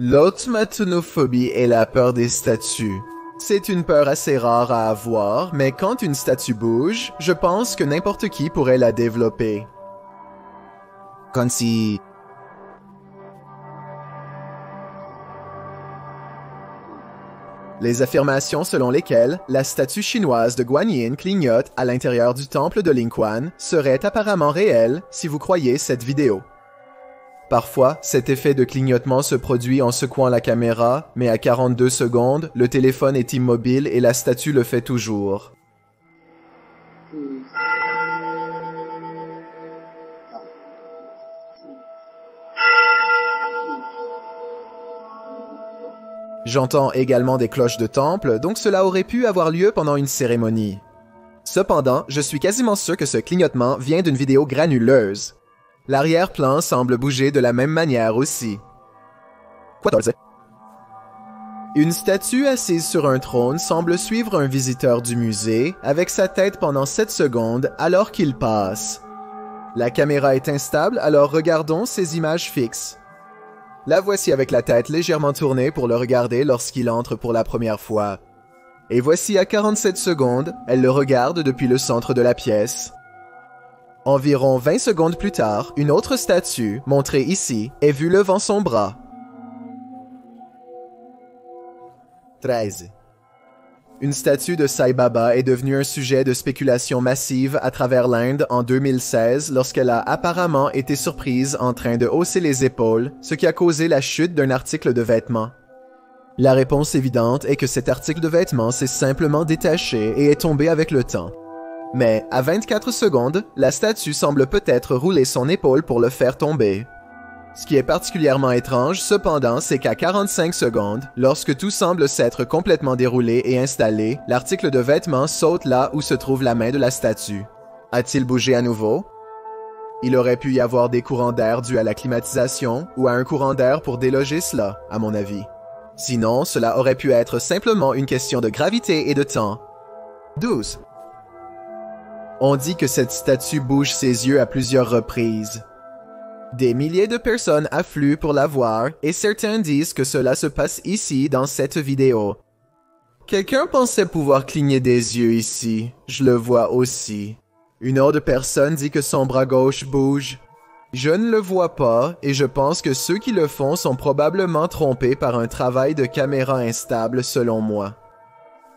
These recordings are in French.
L'automatonophobie est la peur des statues. C'est une peur assez rare à avoir, mais quand une statue bouge, je pense que n'importe qui pourrait la développer. Comme si... Les affirmations selon lesquelles la statue chinoise de Guanyin clignote à l'intérieur du temple de Lingquan seraient apparemment réelles si vous croyez cette vidéo. Parfois, cet effet de clignotement se produit en secouant la caméra, mais à 42 secondes, le téléphone est immobile et la statue le fait toujours. J'entends également des cloches de temple, donc cela aurait pu avoir lieu pendant une cérémonie. Cependant, je suis quasiment sûr que ce clignotement vient d'une vidéo granuleuse. L'arrière-plan semble bouger de la même manière aussi. Une statue assise sur un trône semble suivre un visiteur du musée, avec sa tête pendant 7 secondes alors qu'il passe. La caméra est instable, alors regardons ces images fixes. La voici avec la tête légèrement tournée pour le regarder lorsqu'il entre pour la première fois. Et voici à 47 secondes, elle le regarde depuis le centre de la pièce. Environ 20 secondes plus tard, une autre statue, montrée ici, est vue levant son bras. 13. Une statue de Sai Baba est devenue un sujet de spéculation massive à travers l'Inde en 2016 lorsqu'elle a apparemment été surprise en train de hausser les épaules, ce qui a causé la chute d'un article de vêtements. La réponse évidente est que cet article de vêtements s'est simplement détaché et est tombé avec le temps. Mais, à 24 secondes, la statue semble peut-être rouler son épaule pour le faire tomber. Ce qui est particulièrement étrange, cependant, c'est qu'à 45 secondes, lorsque tout semble s'être complètement déroulé et installé, l'article de vêtement saute là où se trouve la main de la statue. A-t-il bougé à nouveau? Il aurait pu y avoir des courants d'air dus à la climatisation ou à un courant d'air pour déloger cela, à mon avis. Sinon, cela aurait pu être simplement une question de gravité et de temps. 12. On dit que cette statue bouge ses yeux à plusieurs reprises. Des milliers de personnes affluent pour la voir et certains disent que cela se passe ici dans cette vidéo. Quelqu'un pensait pouvoir cligner des yeux ici, je le vois aussi. Une autre personne dit que son bras gauche bouge. Je ne le vois pas et je pense que ceux qui le font sont probablement trompés par un travail de caméra instable selon moi.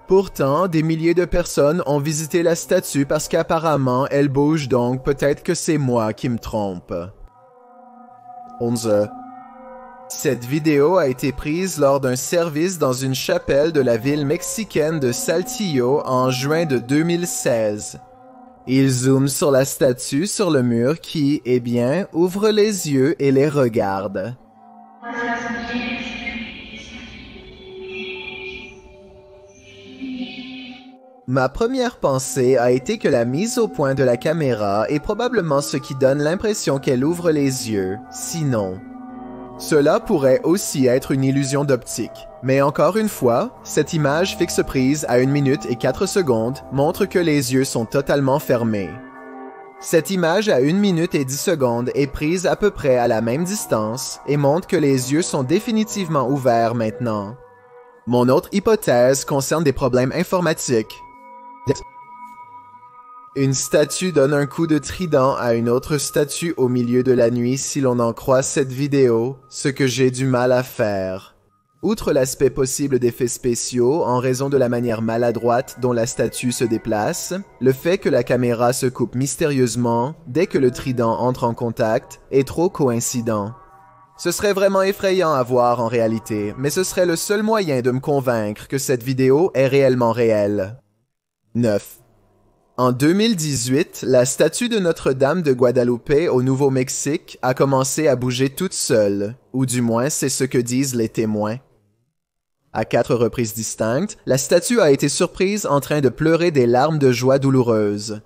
Pourtant, des milliers de personnes ont visité la statue parce qu'apparemment elle bouge, donc peut-être que c'est moi qui me trompe. 11. Cette vidéo a été prise lors d'un service dans une chapelle de la ville mexicaine de Saltillo en juin de 2016. Il zoome sur la statue sur le mur qui, eh bien, ouvre les yeux et les regarde. Ma première pensée a été que la mise au point de la caméra est probablement ce qui donne l'impression qu'elle ouvre les yeux, sinon. Cela pourrait aussi être une illusion d'optique, mais encore une fois, cette image fixe prise à 1 minute et 4 secondes montre que les yeux sont totalement fermés. Cette image à 1 minute et 10 secondes est prise à peu près à la même distance et montre que les yeux sont définitivement ouverts maintenant. Mon autre hypothèse concerne des problèmes informatiques. Une statue donne un coup de trident à une autre statue au milieu de la nuit si l'on en croit cette vidéo, ce que j'ai du mal à faire. Outre l'aspect possible d'effets spéciaux en raison de la manière maladroite dont la statue se déplace, le fait que la caméra se coupe mystérieusement dès que le trident entre en contact est trop coïncident. Ce serait vraiment effrayant à voir en réalité, mais ce serait le seul moyen de me convaincre que cette vidéo est réellement réelle. 9. En 2018, la statue de Notre-Dame de Guadalupe au Nouveau-Mexique a commencé à bouger toute seule, ou du moins c'est ce que disent les témoins. À 4 reprises distinctes, la statue a été surprise en train de pleurer des larmes de joie douloureuses.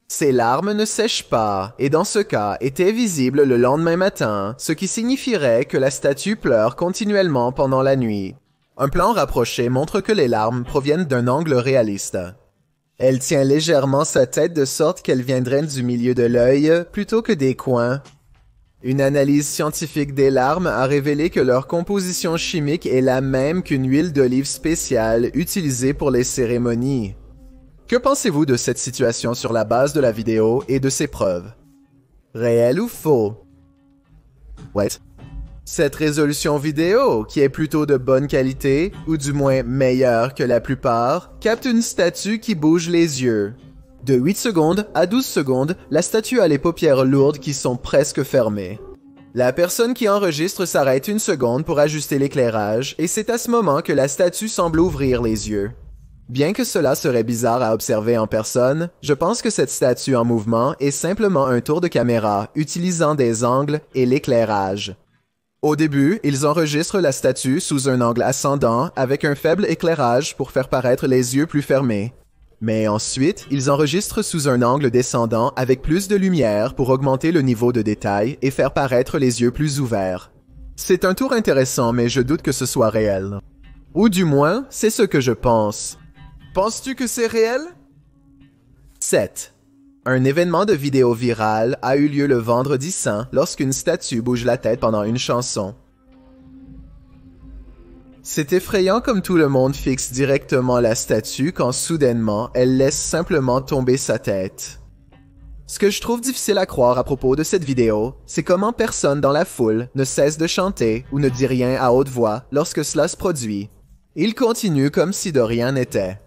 Ces larmes ne sèchent pas, et dans ce cas étaient visibles le lendemain matin, ce qui signifierait que la statue pleure continuellement pendant la nuit. Un plan rapproché montre que les larmes proviennent d'un angle réaliste. Elle tient légèrement sa tête de sorte qu'elle viendrait du milieu de l'œil plutôt que des coins. Une analyse scientifique des larmes a révélé que leur composition chimique est la même qu'une huile d'olive spéciale utilisée pour les cérémonies. Que pensez-vous de cette situation sur la base de la vidéo et de ses preuves? Réel ou faux? What? Cette résolution vidéo, qui est plutôt de bonne qualité, ou du moins meilleure que la plupart, capte une statue qui bouge les yeux. De 8 secondes à 12 secondes, la statue a les paupières lourdes qui sont presque fermées. La personne qui enregistre s'arrête une seconde pour ajuster l'éclairage, et c'est à ce moment que la statue semble ouvrir les yeux. Bien que cela serait bizarre à observer en personne, je pense que cette statue en mouvement est simplement un tour de caméra utilisant des angles et l'éclairage. Au début, ils enregistrent la statue sous un angle ascendant avec un faible éclairage pour faire paraître les yeux plus fermés. Mais ensuite, ils enregistrent sous un angle descendant avec plus de lumière pour augmenter le niveau de détail et faire paraître les yeux plus ouverts. C'est un tour intéressant, mais je doute que ce soit réel. Ou du moins, c'est ce que je pense. Penses-tu que c'est réel? 7. Un événement de vidéo virale a eu lieu le vendredi saint lorsqu'une statue bouge la tête pendant une chanson. C'est effrayant comme tout le monde fixe directement la statue quand soudainement elle laisse simplement tomber sa tête. Ce que je trouve difficile à croire à propos de cette vidéo, c'est comment personne dans la foule ne cesse de chanter ou ne dit rien à haute voix lorsque cela se produit. Il continue comme si de rien n'était.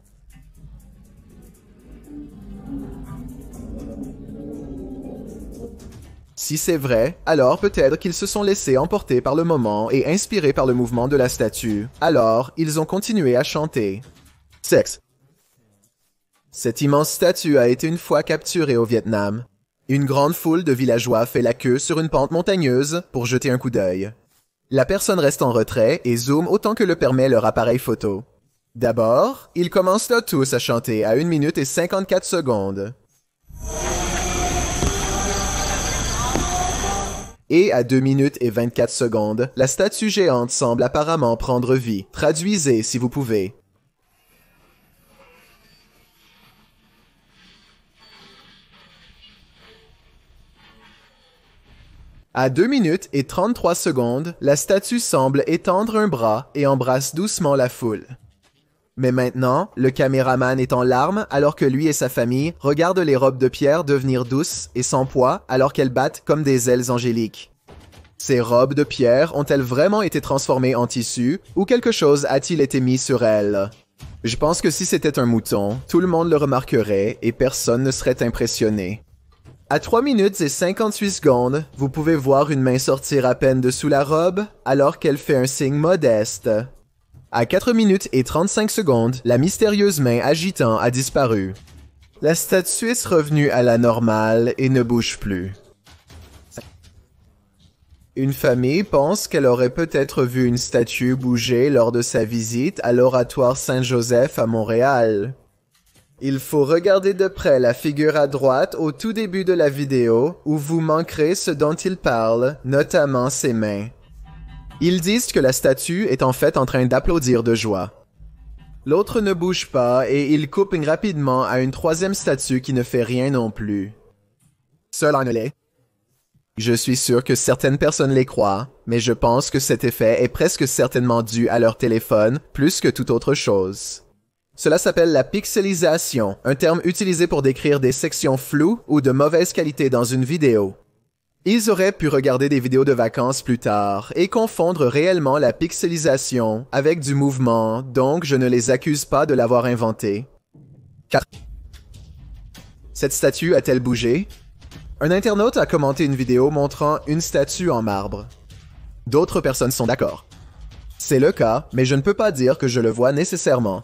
Si c'est vrai, alors peut-être qu'ils se sont laissés emporter par le moment et inspirés par le mouvement de la statue. Alors, ils ont continué à chanter. 6. Cette immense statue a été une fois capturée au Vietnam. Une grande foule de villageois fait la queue sur une pente montagneuse pour jeter un coup d'œil. La personne reste en retrait et zoome autant que le permet leur appareil photo. D'abord, ils commencent là tous à chanter à 1 minute et 54 secondes. Et à 2 minutes et 24 secondes, la statue géante semble apparemment prendre vie. Traduisez si vous pouvez. À 2 minutes et 33 secondes, la statue semble étendre un bras et embrasse doucement la foule. Mais maintenant, le caméraman est en larmes alors que lui et sa famille regardent les robes de pierre devenir douces et sans poids alors qu'elles battent comme des ailes angéliques. Ces robes de pierre ont-elles vraiment été transformées en tissu ou quelque chose a-t-il été mis sur elles? Je pense que si c'était un mouton, tout le monde le remarquerait et personne ne serait impressionné. À 3 minutes et 58 secondes, vous pouvez voir une main sortir à peine de sous la robe alors qu'elle fait un signe modeste. À 4 minutes et 35 secondes, la mystérieuse main agitant a disparu. La statue est revenue à la normale et ne bouge plus. Une famille pense qu'elle aurait peut-être vu une statue bouger lors de sa visite à l'Oratoire Saint-Joseph à Montréal. Il faut regarder de près la figure à droite au tout début de la vidéo où vous manquerez ce dont il parle, notamment ses mains. Ils disent que la statue est en fait en train d'applaudir de joie. L'autre ne bouge pas et ils coupent rapidement à une troisième statue qui ne fait rien non plus. Seul en est. Je suis sûr que certaines personnes les croient, mais je pense que cet effet est presque certainement dû à leur téléphone plus que toute autre chose. Cela s'appelle la pixelisation, un terme utilisé pour décrire des sections floues ou de mauvaise qualité dans une vidéo. Ils auraient pu regarder des vidéos de vacances plus tard et confondre réellement la pixelisation avec du mouvement, donc je ne les accuse pas de l'avoir inventé. 4. Cette statue a-t-elle bougé? Un internaute a commenté une vidéo montrant une statue en marbre. D'autres personnes sont d'accord. C'est le cas, mais je ne peux pas dire que je le vois nécessairement.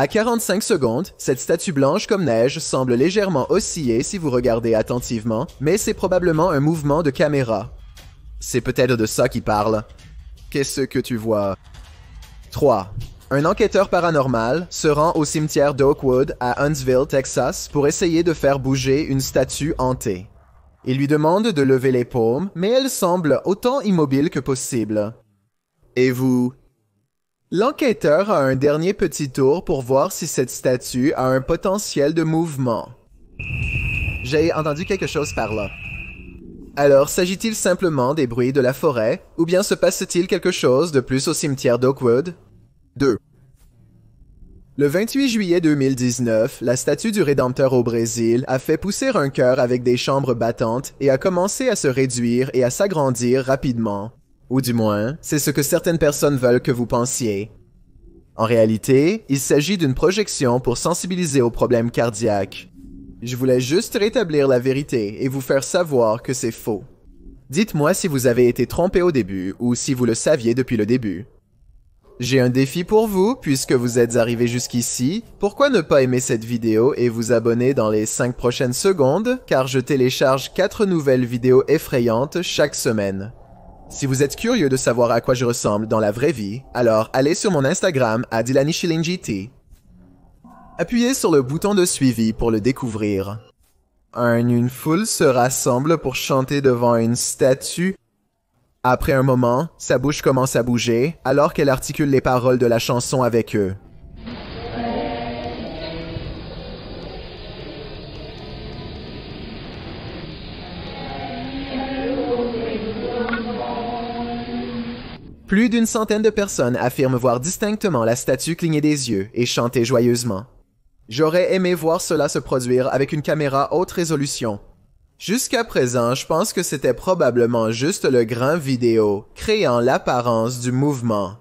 À 45 secondes, cette statue blanche comme neige semble légèrement osciller si vous regardez attentivement, mais c'est probablement un mouvement de caméra. C'est peut-être de ça qu'il parle. Qu'est-ce que tu vois? 3. Un enquêteur paranormal se rend au cimetière d'Oakwood à Huntsville, Texas, pour essayer de faire bouger une statue hantée. Il lui demande de lever les paumes, mais elle semble autant immobile que possible. Et vous? L'enquêteur a un dernier petit tour pour voir si cette statue a un potentiel de mouvement. J'ai entendu quelque chose par là. Alors, s'agit-il simplement des bruits de la forêt, ou bien se passe-t-il quelque chose de plus au cimetière d'Oakwood? 2. Le 28 juillet 2019, la statue du Rédempteur au Brésil a fait pousser un cœur avec des chambres battantes et a commencé à se réduire et à s'agrandir rapidement. Ou du moins, c'est ce que certaines personnes veulent que vous pensiez. En réalité, il s'agit d'une projection pour sensibiliser aux problèmes cardiaques. Je voulais juste rétablir la vérité et vous faire savoir que c'est faux. Dites-moi si vous avez été trompé au début ou si vous le saviez depuis le début. J'ai un défi pour vous, puisque vous êtes arrivé jusqu'ici. Pourquoi ne pas aimer cette vidéo et vous abonner dans les 5 prochaines secondes, car je télécharge 4 nouvelles vidéos effrayantes chaque semaine. Si vous êtes curieux de savoir à quoi je ressemble dans la vraie vie, alors allez sur mon Instagram à DilaniShillingGT. Appuyez sur le bouton de suivi pour le découvrir. Une foule se rassemble pour chanter devant une statue. Après un moment, sa bouche commence à bouger, alors qu'elle articule les paroles de la chanson avec eux. Plus d'une centaine de personnes affirment voir distinctement la statue cligner des yeux et chanter joyeusement. J'aurais aimé voir cela se produire avec une caméra haute résolution. Jusqu'à présent, je pense que c'était probablement juste le grain vidéo, créant l'apparence du mouvement.